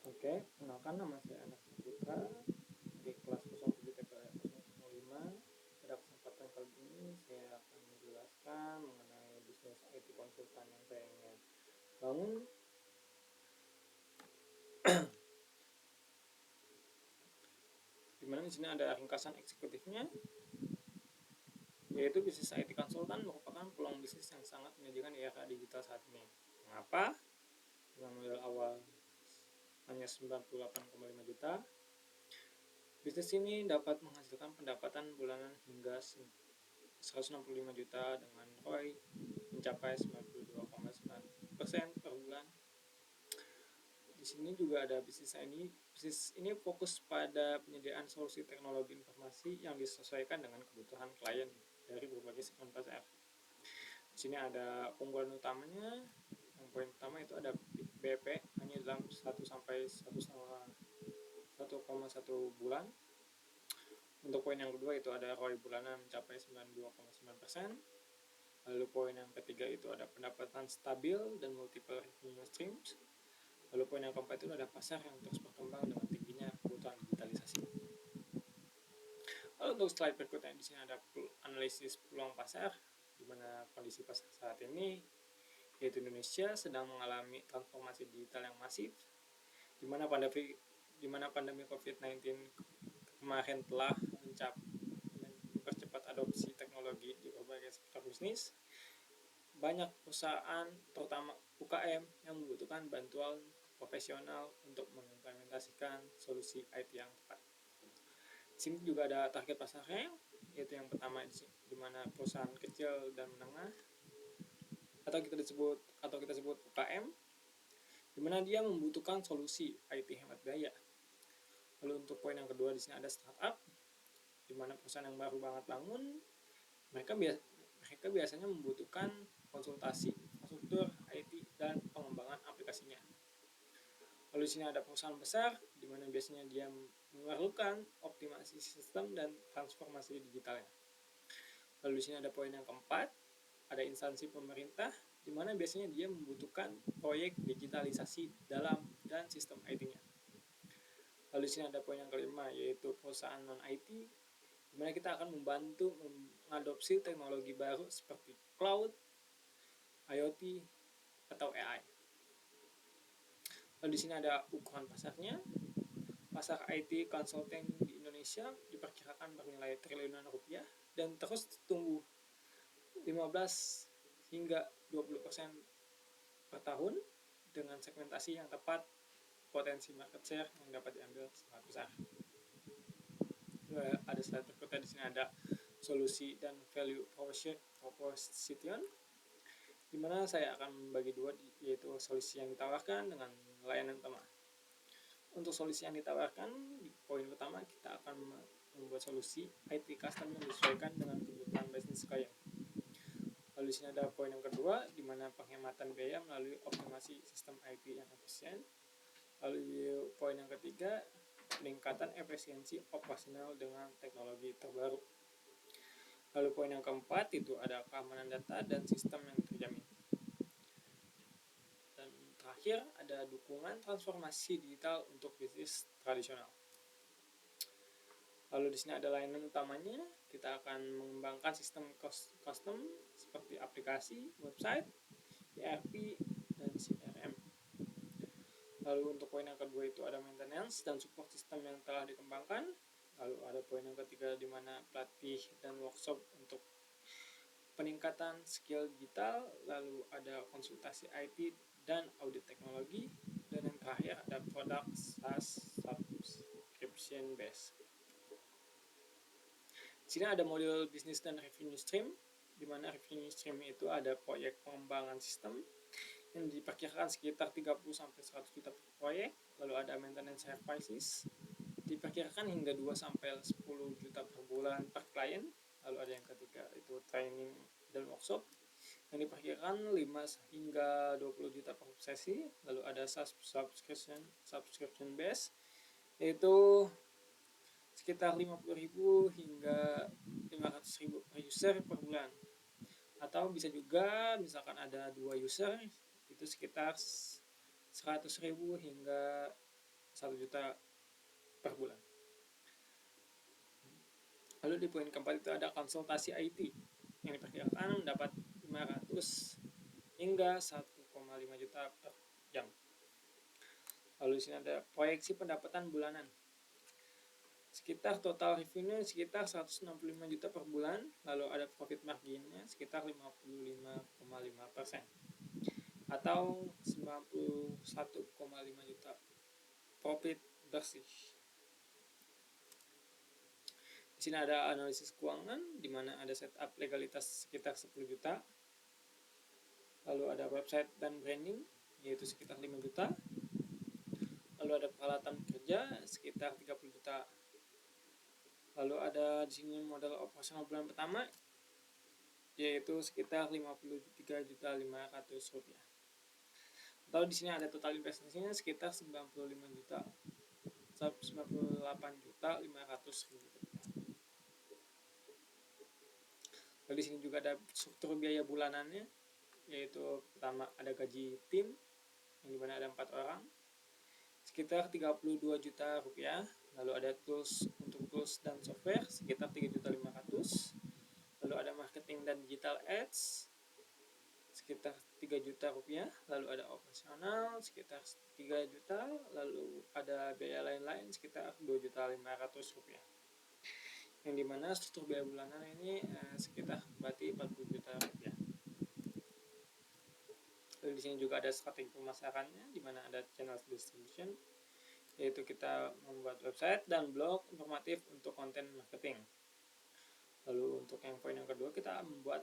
Oke, kenalkan nama saya Anas Saputra dari kelas 07 TPA 005. Pada kesempatan kali ini saya akan menjelaskan mengenai bisnis IT konsultan yang saya ingin bangun. Dimana di sini ada ringkasan eksekutifnya, yaitu bisnis IT konsultan merupakan peluang bisnis yang sangat menjanjikan di era digital saat ini. Mengapa? Dengan modal awal hanya 98,5 juta, bisnis ini dapat menghasilkan pendapatan bulanan hingga 165 juta dengan ROI mencapai 92,9% per bulan. Di sini juga ada bisnis ini. Bisnis ini fokus pada penyediaan solusi teknologi informasi yang disesuaikan dengan kebutuhan klien dari berbagai segmen pasar. Di sini ada keunggulan utamanya. Yang poin pertama itu ada BP hanya dalam 1 sampai 1,1 bulan. Untuk poin yang kedua itu ada ROI bulanan mencapai 92,9%. Lalu poin yang ketiga itu ada pendapatan stabil dan multiple revenue streams. Lalu poin yang keempat itu ada pasar yang terus berkembang dengan tingginya kebutuhan digitalisasi. Lalu untuk slide berikutnya di sini ada analisis peluang pasar, di mana kondisi pasar saat ini yaitu Indonesia sedang mengalami transformasi digital yang masif, di mana pandemi COVID-19 kemarin telah mempercepat adopsi teknologi di berbagai sektor bisnis. Banyak perusahaan, terutama UKM, yang membutuhkan bantuan profesional untuk mengimplementasikan solusi IT yang tepat. Di sini juga ada target pasarnya, yaitu yang pertama di mana perusahaan kecil dan menengah atau kita sebut UKM, di mana dia membutuhkan solusi IT hemat biaya. Lalu untuk poin yang kedua di sini ada startup, di mana perusahaan yang baru banget bangun, mereka biasanya membutuhkan konsultasi infrastruktur IT dan pengembangan aplikasinya. Lalu di sini ada perusahaan besar, di mana biasanya dia memerlukan optimasi sistem dan transformasi digitalnya. Lalu di sini ada poin yang keempat, ada instansi pemerintah, di mana biasanya dia membutuhkan proyek digitalisasi dalam dan sistem IT-nya. Lalu di sini ada poin yang kelima, yaitu perusahaan non-IT, di mana kita akan membantu mengadopsi teknologi baru seperti cloud, IoT, atau AI. Lalu di sini ada ukuran pasarnya. Pasar IT consulting di Indonesia diperkirakan bernilai triliunan rupiah dan terus tumbuh 15 hingga 20% per tahun dengan segmentasi yang tepat, potensi market share yang dapat diambil sangat besar. Ada slide berikutnya, di sini ada solusi dan value proposition, di mana saya akan membagi dua, yaitu solusi yang ditawarkan dengan layanan utama. Untuk solusi yang ditawarkan, di poin pertama kita akan membuat solusi IT custom yang disesuaikan dengan kebutuhan bisnis klien. Lalu di sini ada poin yang kedua, di mana penghematan biaya melalui optimasi sistem IT yang efisien. Lalu poin yang ketiga, peningkatan efisiensi operasional dengan teknologi terbaru. Lalu poin yang keempat itu ada keamanan data dan sistem yang terjamin. Dan terakhir ada dukungan transformasi digital untuk bisnis tradisional. Lalu di sini ada layanan utamanya, kita akan mengembangkan sistem custom seperti aplikasi, website, ERP, dan CRM. Lalu untuk poin yang kedua itu ada maintenance dan support sistem yang telah dikembangkan. Lalu ada poin yang ketiga di mana pelatih dan workshop untuk peningkatan skill digital. Lalu ada konsultasi IT dan audit teknologi. Dan yang terakhir ada produk SaaS subscription base. Di sini ada model bisnis dan revenue stream, di mana revenue stream itu ada proyek pengembangan sistem yang diperkirakan sekitar 30-100 juta per proyek. Lalu ada maintenance services, diperkirakan hingga 2-10 juta per bulan per klien. Lalu ada yang ketiga itu training dan workshop yang diperkirakan 5 hingga 20 juta per sesi. Lalu ada subscription base, yaitu sekitar 50.000 hingga 500.000 per user per bulan. Atau bisa juga misalkan ada 2 user, itu sekitar 100.000 hingga 1 juta per bulan. Lalu di poin keempat itu ada konsultasi IT yang diperkirakan dapat 500 hingga 1,5 juta per jam. Lalu di sini ada proyeksi pendapatan bulanan. Sekitar total revenue sekitar 165 juta per bulan, lalu ada profit marginnya sekitar 55,5% atau 91,5 juta profit bersih. Di sini ada analisis keuangan di mana ada setup legalitas sekitar 10 juta. Lalu ada website dan branding yaitu sekitar 5 juta. Lalu ada peralatan kerja sekitar 30 juta. Lalu ada di sini modal operasional bulan pertama yaitu sekitar 53.500 rupiah. Lalu di sini ada total investasinya sekitar 98 juta 500 rupiah. Lalu di sini juga ada struktur biaya bulanannya yaitu pertama ada gaji tim yang dimana ada 4 orang sekitar 32 juta rupiah. Lalu ada tools untuk tools dan software sekitar 3.500.000. Lalu ada marketing dan digital ads sekitar 3 juta rupiah. Lalu ada operasional sekitar 3 juta. Lalu ada biaya lain-lain sekitar 2.500.000 rupiah. Yang dimana struktur biaya bulanan ini sekitar berarti 40 juta rupiah. Lalu di sini juga ada strategi pemasarannya di mana ada channel distribution yaitu kita membuat website dan blog informatif untuk konten marketing. Lalu untuk yang poin yang kedua kita membuat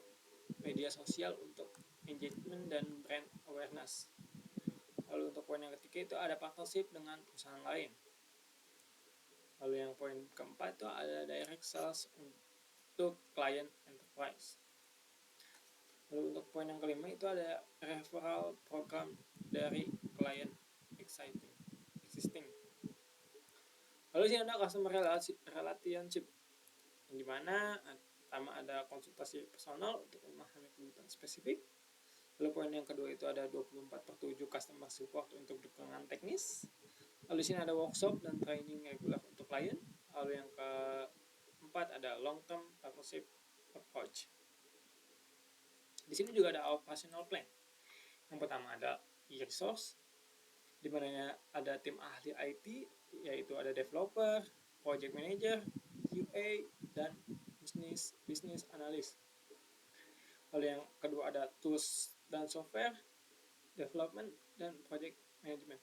media sosial untuk engagement dan brand awareness. Lalu untuk poin yang ketiga itu ada partnership dengan perusahaan lain. Lalu yang poin keempat itu ada direct sales untuk client enterprise. Lalu untuk poin yang kelima itu ada referral program dari client existing. Lalu sini ada customer relationship yang dimana pertama ada konsultasi personal untuk memahami kebutuhan spesifik. Lalu poin yang kedua itu ada 24/7 customer support untuk dukungan teknis. Lalu sini ada workshop dan training regular untuk klien. Lalu yang keempat ada long term partnership approach. Di sini juga ada operational plan. Yang pertama ada e-resource di mana ada tim ahli IT yaitu ada developer, project manager, QA dan business analyst. Lalu yang kedua ada tools dan software development dan project management.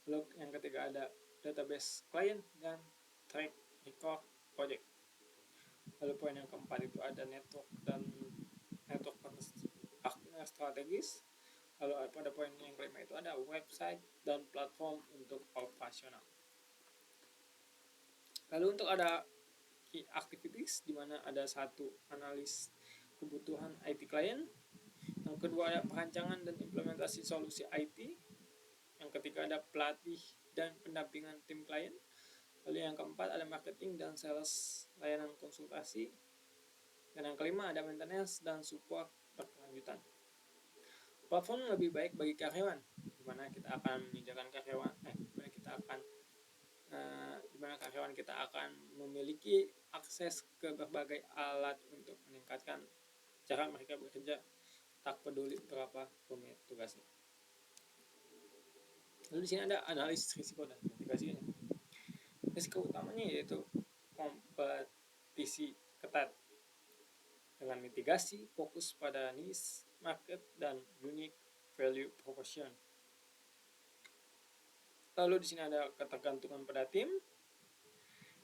Lalu yang ketiga ada database client dan track record project. Lalu poin yang keempat itu ada network partner strategis. Lalu pada poin yang kelima itu ada website dan platform untuk operasional. Lalu untuk ada key activities di mana ada satu analis kebutuhan IT client, yang kedua ada perancangan dan implementasi solusi IT, yang ketiga ada pelatih dan pendampingan tim klien, lalu yang keempat ada marketing dan sales layanan konsultasi, dan yang kelima ada maintenance dan support berkelanjutan. Platform lebih baik bagi karyawan, di mana kita akan menyediakan karyawan kita akan memiliki akses ke berbagai alat untuk meningkatkan cara mereka bekerja, tak peduli berapa rumit tugasnya. Lalu di sini ada analisis risiko dan mitigasinya. Risiko utamanya yaitu kompetisi ketat. Dengan mitigasi fokus pada niche market dan unique value proposition. Lalu di sini ada ketergantungan pada tim.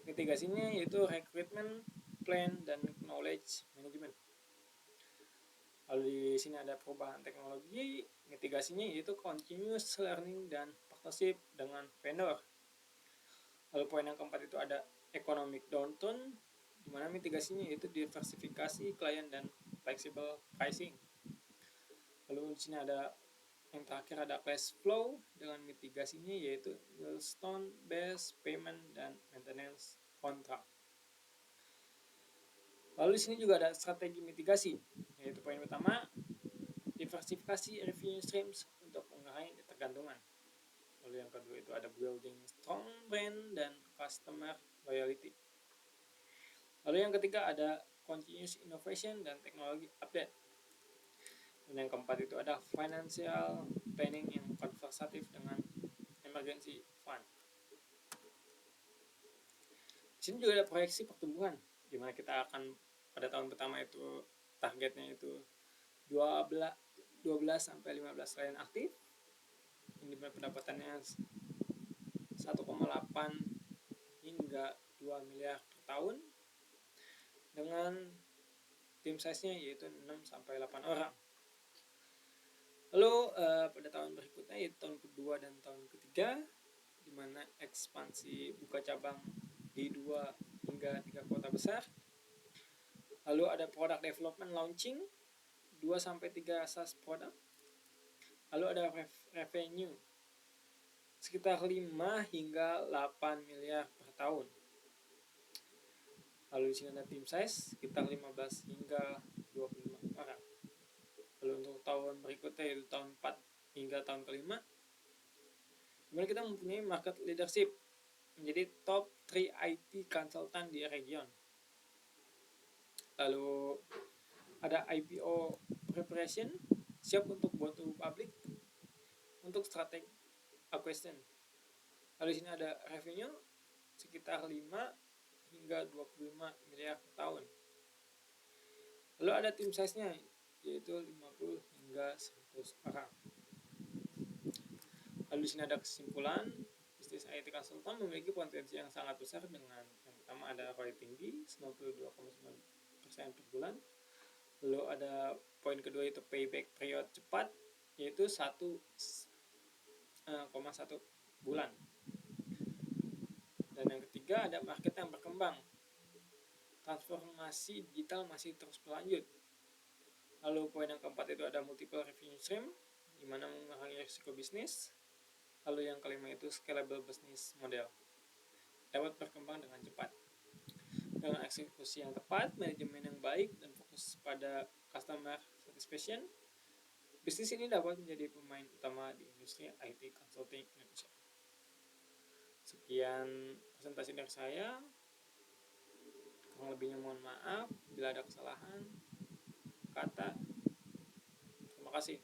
Mitigasinya yaitu recruitment plan dan knowledge management. Lalu di sini ada perubahan teknologi. Mitigasinya yaitu continuous learning dan partnership dengan vendor. Lalu poin yang keempat itu ada economic downturn, di mana mitigasinya yaitu diversifikasi klien dan flexible pricing. Lalu di sini ada yang terakhir ada cash flow dengan mitigasinya yaitu milestone based payment dan maintenance contract. Lalu di sini juga ada strategi mitigasi yaitu poin pertama diversifikasi revenue streams untuk mengurangi ketergantungan. Lalu yang kedua itu ada building strong brand dan customer loyalty. Lalu yang ketiga ada continuous innovation dan technology update. Dan yang keempat itu ada financial planning yang konservatif dengan emergency fund. Di sini juga ada proyeksi pertumbuhan, di mana kita akan pada tahun pertama itu targetnya itu 12 sampai 15 klien aktif, ini pendapatannya 1,8 hingga 2 miliar per tahun, dengan tim size-nya yaitu 6 sampai 8 orang. Lalu pada tahun berikutnya yaitu tahun kedua dan tahun ketiga, di mana ekspansi buka cabang di 2 hingga 3 kota besar. Lalu ada product development launching 2 sampai 3 SaaS product. Lalu ada revenue sekitar 5 hingga 8 miliar per tahun. Lalu di sini ada team size sekitar 15 hingga 25 orang. Lalu untuk tahun berikutnya yaitu tahun 4 hingga tahun kelima, kemudian kita mempunyai market leadership menjadi top 3 IT consultant di region. Lalu ada IPO preparation, siap untuk go to public untuk strategic acquisition. Lalu di sini ada revenue sekitar 5 hingga 25 miliar per tahun. Lalu ada tim size-nya yaitu 50 hingga 100 orang. Lalu di sini ada kesimpulan, bisnis IT consultant memiliki potensi yang sangat besar dengan yang pertama ada ROI tinggi 92,9% per bulan. Lalu ada poin kedua itu payback period cepat yaitu 1,1 bulan. Dan yang ketiga ada market yang berkembang. Transformasi digital masih terus berlanjut. Lalu poin yang keempat itu ada multiple revenue stream, di mana mengurangi risiko bisnis. Lalu yang kelima itu scalable business model, dapat berkembang dengan cepat. Dengan eksekusi yang tepat, manajemen yang baik, dan fokus pada customer satisfaction, bisnis ini dapat menjadi pemain utama di industri IT consulting Indonesia. Sekian presentasi dari saya. Kurang lebihnya mohon maaf bila ada kesalahan kata. Terima kasih.